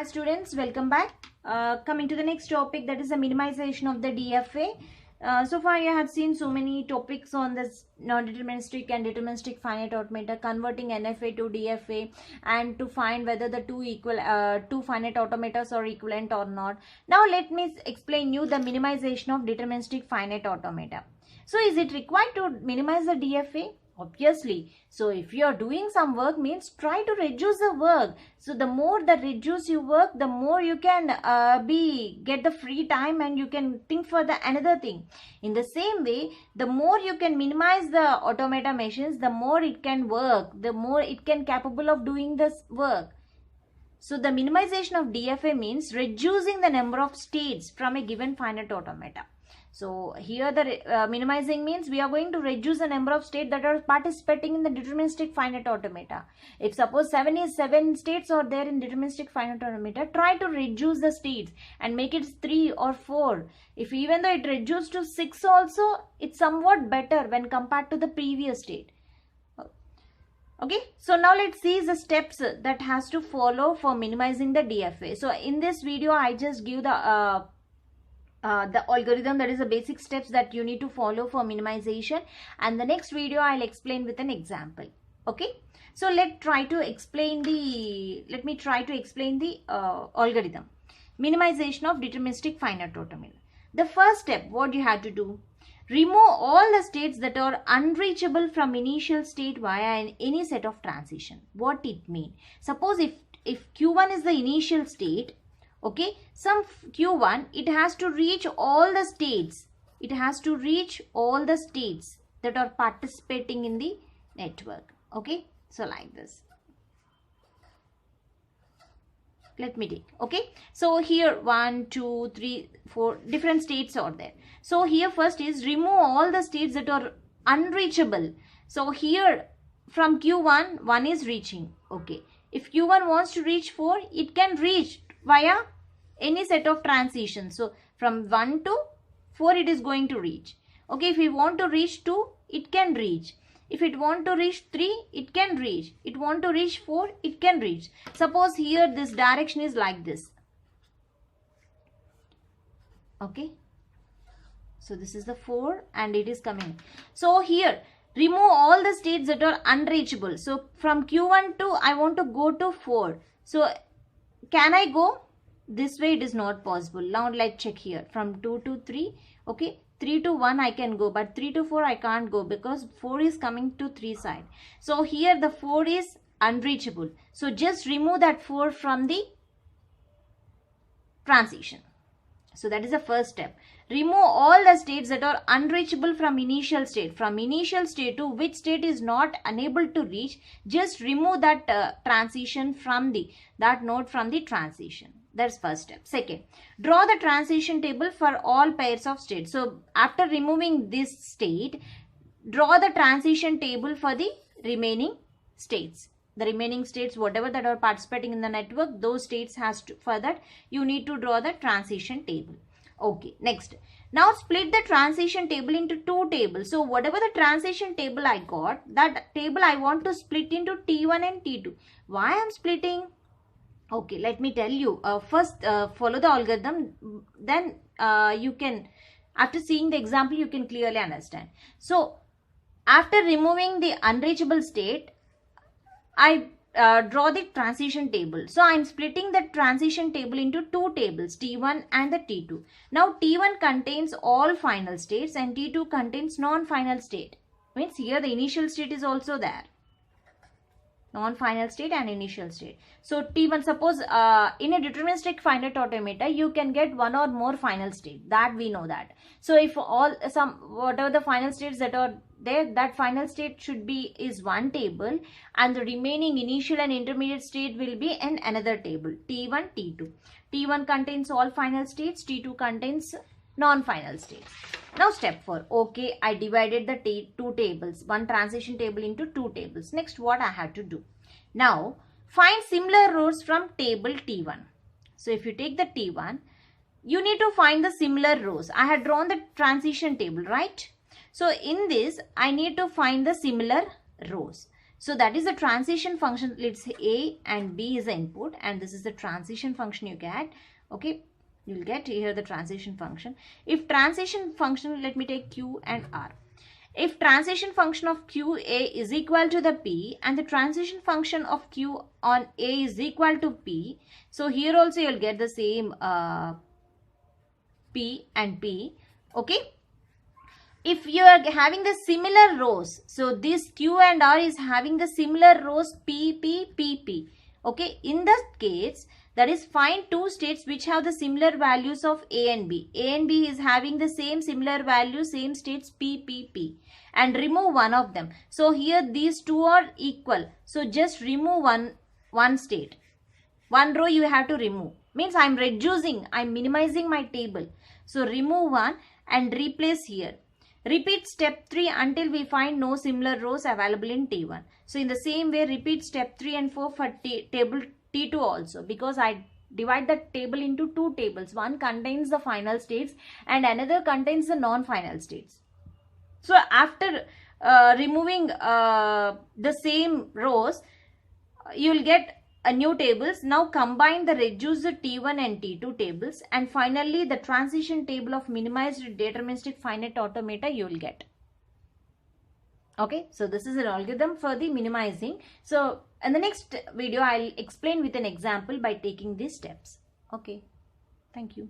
Hi students, welcome back. Coming to the next topic, that is the minimization of the DFA. So far you have seen so many topics on this non-deterministic and deterministic finite automata, converting NFA to DFA, and to find whether the two finite automatas are equivalent or not. Now let me explain you the minimization of deterministic finite automata. So is it required to minimize the DFA? Obviously. So if you are doing some work, means try to reduce the work. So the more that reduce your work, the more you can get the free time and you can think for the another thing. In the same way, the more you can minimize the automata machines, the more it can work, the more it can capable of doing this work. So the minimization of DFA means reducing the number of states from a given finite automata. So here the minimizing means we are going to reduce the number of states that are participating in the deterministic finite automata. If suppose 7 states are there in deterministic finite automata, try to reduce the states and make it 3 or 4. If even though it reduced to 6 also, it's somewhat better when compared to the previous state. Okay, so now let's see the steps that has to follow for minimizing the DFA. So in this video, I just give the algorithm, that is the basic steps that you need to follow for minimization, and the next video I'll explain with an example. Okay, so let me try to explain the algorithm. Minimization of deterministic finite automata. The first step, what you have to do, remove all the states that are unreachable from initial state via any set of transition. What it mean? Suppose if Q1 is the initial state, okay, some Q1, it has to reach all the states. It has to reach all the states that are participating in the network. Okay, so like this. Let me take. Okay, so here 1, 2, 3, 4 different states are there. So here first is remove all the states that are unreachable. So here from Q1, 1 is reaching. Okay, if Q1 wants to reach 4, it can reach via any set of transitions. So from 1 to 4 it is going to reach. Okay, if we want to reach 2, it can reach. If it want to reach 3, it can reach. It want to reach 4, it can reach. Suppose here this direction is like this. Okay, so this is the 4 and it is coming. So here remove all the states that are unreachable. So from Q1 to I want to go to 4. So can I go? This way it is not possible. Now let's check here. From 2 to 3. Okay, 3 to 1 I can go, but 3 to 4 I can't go because 4 is coming to 3 side. So here the 4 is unreachable. So just remove that 4 from the transition. So that is the first step. Remove all the states that are unreachable from initial state. From initial state to which state is not unable to reach, just remove that transition from that node from the transition. That's first step. Second, draw the transition table for all pairs of states. So after removing this state, draw the transition table for the remaining states. The remaining states, whatever that are participating in the network, those states has to, for that you need to draw the transition table. Okay, next. Now split the transition table into 2 tables. So whatever the transition table I got, that table I want to split into T1 and T2. Why I am splitting? Okay, let me tell you. First, follow the algorithm. Then you can, after seeing the example, you can clearly understand. So, after removing the unreachable state, I draw the transition table. So, I am splitting the transition table into 2 tables, T1 and the T2. Now, T1 contains all final states and T2 contains non-final state. Means here the initial state is also there. Non-final state and initial state. So T1, suppose in a deterministic finite automata, you can get one or more final state. That we know that. So if whatever the final states that are there, that final state should be is one table, and the remaining initial and intermediate state will be in another table. T1, T2. T1 contains all final states. T2 contains non-final states. Now step 4. Okay, I divided the 2 tables, one transition table into 2 tables. Next, what I have to do? Now find similar rows from table T1. So if you take the T1, you need to find the similar rows. I had drawn the transition table, right? So in this, I need to find the similar rows. So that is the transition function. Let's say A and B is the input, and this is the transition function you get. Okay, you'll get here the transition function. If transition function, let me take Q and R. If transition function of QA is equal to the P and the transition function of Q on A is equal to P, so here also you'll get the same P and P. Okay. If you are having the similar rows, so this Q and R is having the similar rows P, P, P, P. Okay. In that case, that is, find two states which have the similar values of A and B. A and B is having the same similar values, same states P, P, P, and remove one of them. So here these two are equal. So just remove one state. One row you have to remove. Means I am reducing, I am minimizing my table. So remove one and replace here. Repeat step 3 until we find no similar rows available in T1. So in the same way, repeat step 3 and 4 for table T2 also, because I divide the table into two tables. One contains the final states and another contains the non-final states. So after removing the same rows, you will get a new tables. Now combine the reduced T1 and T2 tables, and finally the transition table of minimized deterministic finite automata you will get. Okay, so this is an algorithm for the minimizing. So in the next video, I'll explain with an example by taking these steps. Okay, thank you.